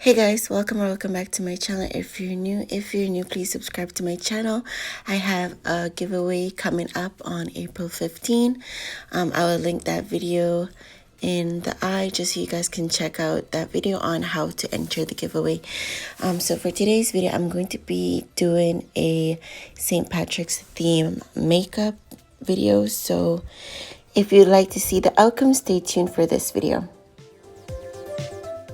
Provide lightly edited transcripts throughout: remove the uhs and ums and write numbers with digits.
Hey guys, welcome or welcome back to my channel. If you're new, please subscribe to my channel. I have a giveaway coming up on April 15. I will link that video in the eye just so you guys can check out that video on how to enter the giveaway. So for today's video, I'm going to be doing a St. Patrick's theme makeup video. So if you'd like to see the outcome, stay tuned for this video.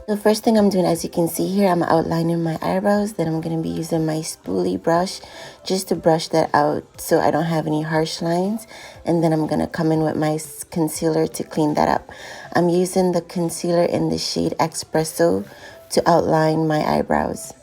The first thing I'm doing, as you can see here, I'm outlining my eyebrows. Then I'm going to be using my spoolie brush just to brush that out so I don't have any harsh lines. And then I'm going to come in with my concealer to clean that up. I'm using the concealer in the shade Espresso to outline my eyebrows.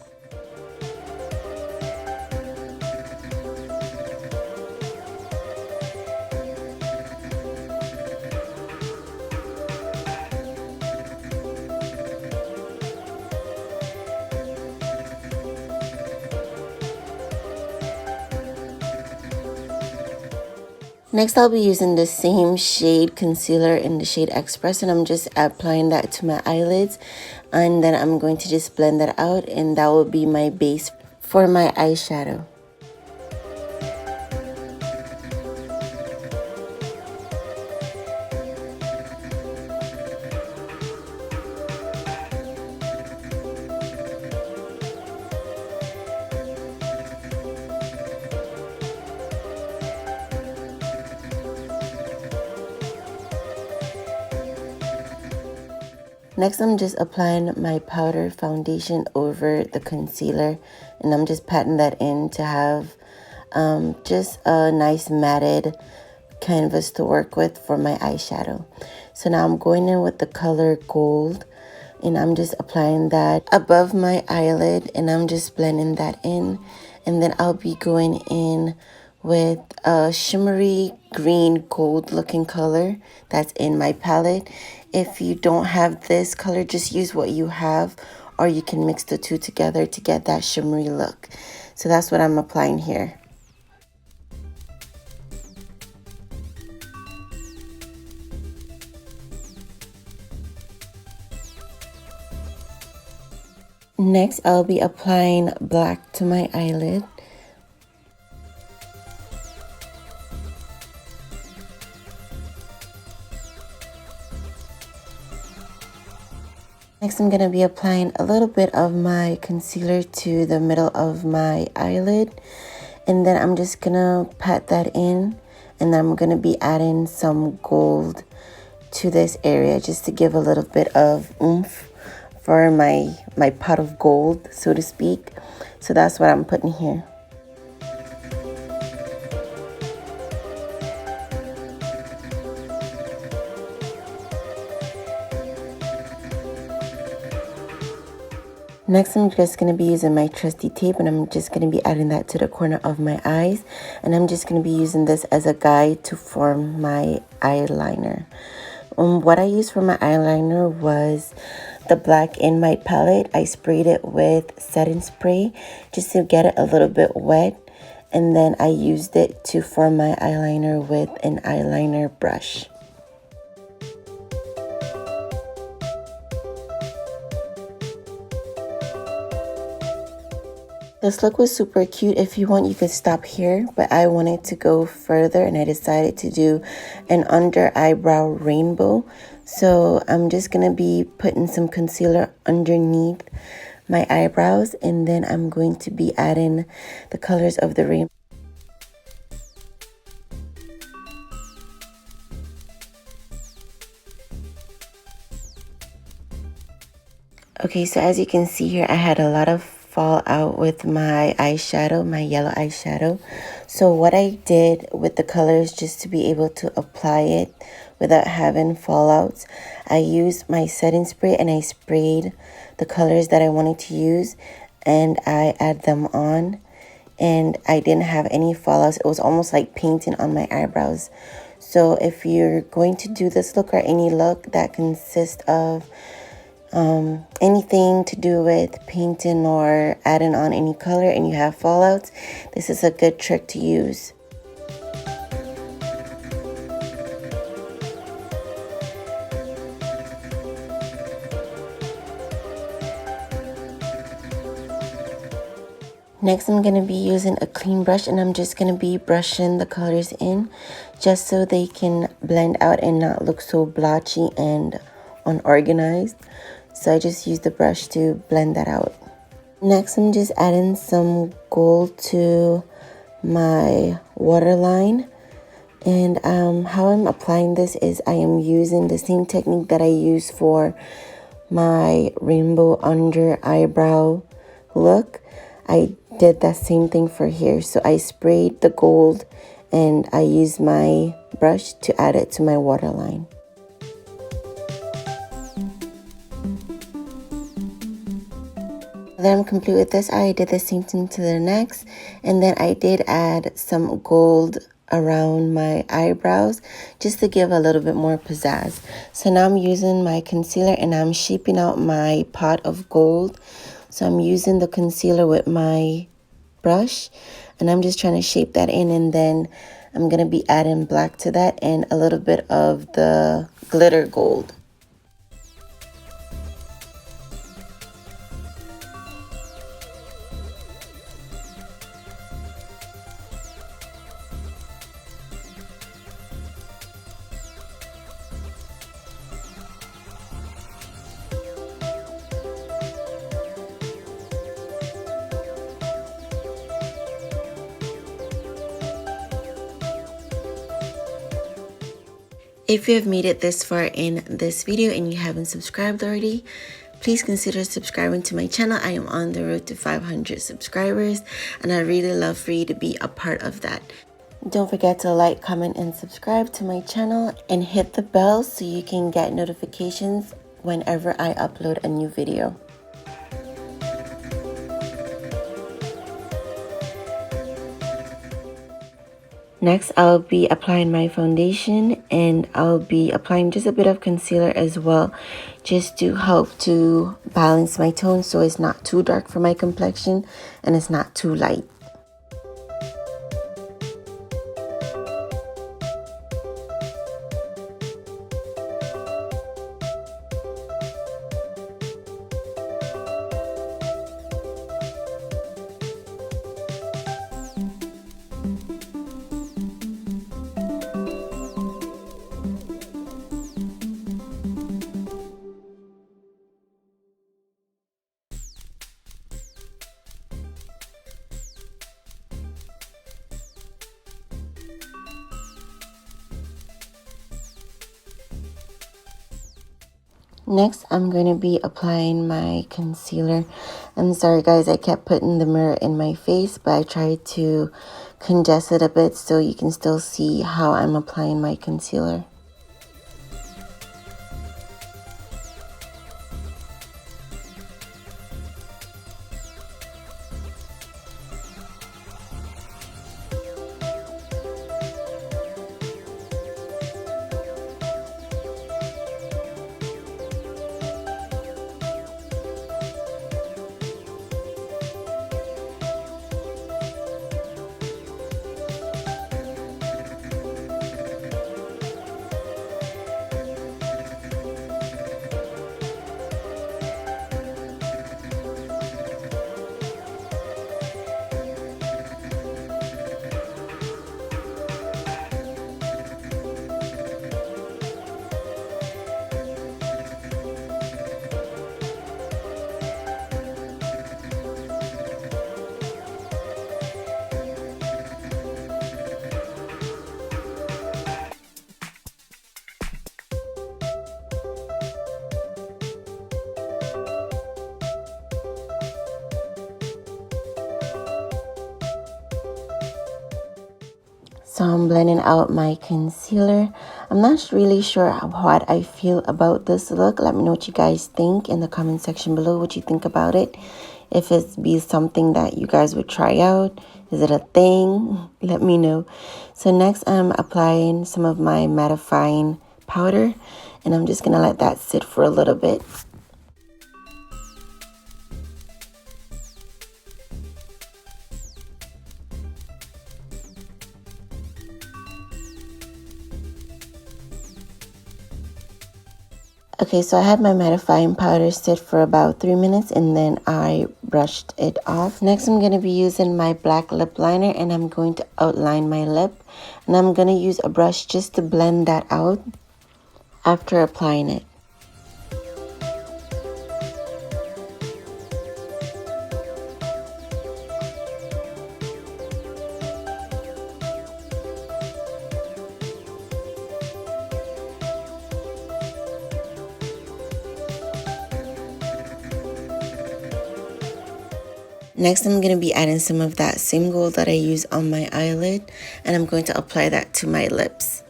Next, I'll be using the same shade concealer in the shade Express, and I'm just applying that to my eyelids. And then I'm going to just blend that out, and that will be my base for my eyeshadow. Next, I'm just applying my powder foundation over the concealer, and I'm just patting that in to have just a nice matted canvas to work with for my eyeshadow. So now I'm going in with the color Gold, and I'm just applying that above my eyelid, and I'm just blending that in. And then I'll be going in with a shimmery green gold looking color that's in my palette. If you don't have this color, just use what you have, or you can mix the two together to get that shimmery look. So that's what I'm applying here. Next, I'll be applying black to my eyelid. Next, I'm going to be applying a little bit of my concealer to the middle of my eyelid. And then I'm just going to pat that in. And then I'm going to be adding some gold to this area just to give a little bit of oomph for my pot of gold, so to speak. So that's what I'm putting here. Next, I'm just going to be using my trusty tape, and I'm just going to be adding that to the corner of my eyes. And I'm just going to be using this as a guide to form my eyeliner. What I used for my eyeliner was the black in my palette. I sprayed it with setting spray just to get it a little bit wet. And then I used it to form my eyeliner with an eyeliner brush. This look was super cute. If you want, you could stop here, but I wanted to go further and I decided to do an under eyebrow rainbow. So I'm just going to be putting some concealer underneath my eyebrows, and then I'm going to be adding the colors of the rainbow. Okay, so as you can see here, I had a lot of fallout with my eyeshadow, my yellow eyeshadow. So what I did with the colors, just to be able to apply it without having fallouts, I used my setting spray and I sprayed the colors that I wanted to use, and I add them on, and I didn't have any fallouts. It was almost like painting on my eyebrows. So if you're going to do this look or any look that consists of anything to do with painting or adding on any color and you have fallouts, this is a good trick to use. Next, I'm going to be using a clean brush, and I'm just going to be brushing the colors in just so they can blend out and not look so blotchy and unorganized. So I just use the brush to blend that out. Next, I'm just adding some gold to my waterline. And how I'm applying this is I am using the same technique that I use for my rainbow under eyebrow look. I did that same thing for here. So I sprayed the gold and I used my brush to add it to my waterline. Then I'm complete with this. I did the same thing to the next, and then I did add some gold around my eyebrows just to give a little bit more pizzazz. So now I'm using my concealer and I'm shaping out my pot of gold. So I'm using the concealer with my brush and I'm just trying to shape that in, and then I'm going to be adding black to that and a little bit of the glitter gold. If you have made it this far in this video and you haven't subscribed already, please consider subscribing to my channel. I am on the road to 500 subscribers and I really love for you to be a part of that. Don't forget to like, comment, and subscribe to my channel and hit the bell so you can get notifications whenever I upload a new video. Next, I'll be applying my foundation and I'll be applying just a bit of concealer as well, just to help to balance my tone so it's not too dark for my complexion and it's not too light. Next, I'm going to be applying my concealer. I'm sorry guys, I kept putting the mirror in my face, but I tried to congest it a bit so you can still see how I'm applying my concealer. So I'm blending out my concealer. I'm not really sure what I feel about this look. Let me know what you guys think in the comment section below, what you think about it. If it's be something that you guys would try out. Is it a thing? Let me know. So next I'm applying some of my mattifying powder and I'm just gonna let that sit for a little bit. Okay, so I had my mattifying powder sit for about 3 minutes and then I brushed it off. Next, I'm going to be using my black lip liner and I'm going to outline my lip. And I'm going to use a brush just to blend that out after applying it. Next, I'm going to be adding some of that same gold that I use on my eyelid, and I'm going to apply that to my lips.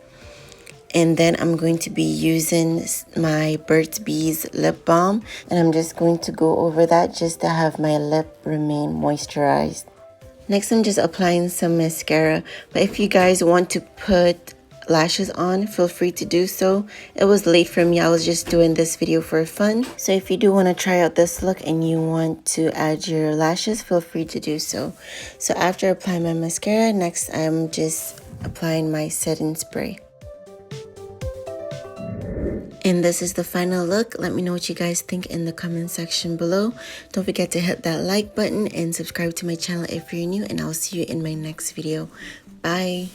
And then I'm going to be using my Burt's Bees lip balm, and I'm just going to go over that just to have my lip remain moisturized. Next, I'm just applying some mascara, but if you guys want to put lashes on, feel free to do so. It was late for me. I was just doing this video for fun. So if you do want to try out this look and you want to add your lashes, feel free to do so. So after applying my mascara, next I'm just applying my setting spray. And this is the final look. Let me know what you guys think in the comment section below. Don't forget to hit that like button and subscribe to my channel if you're new, and I'll see you in my next video. Bye.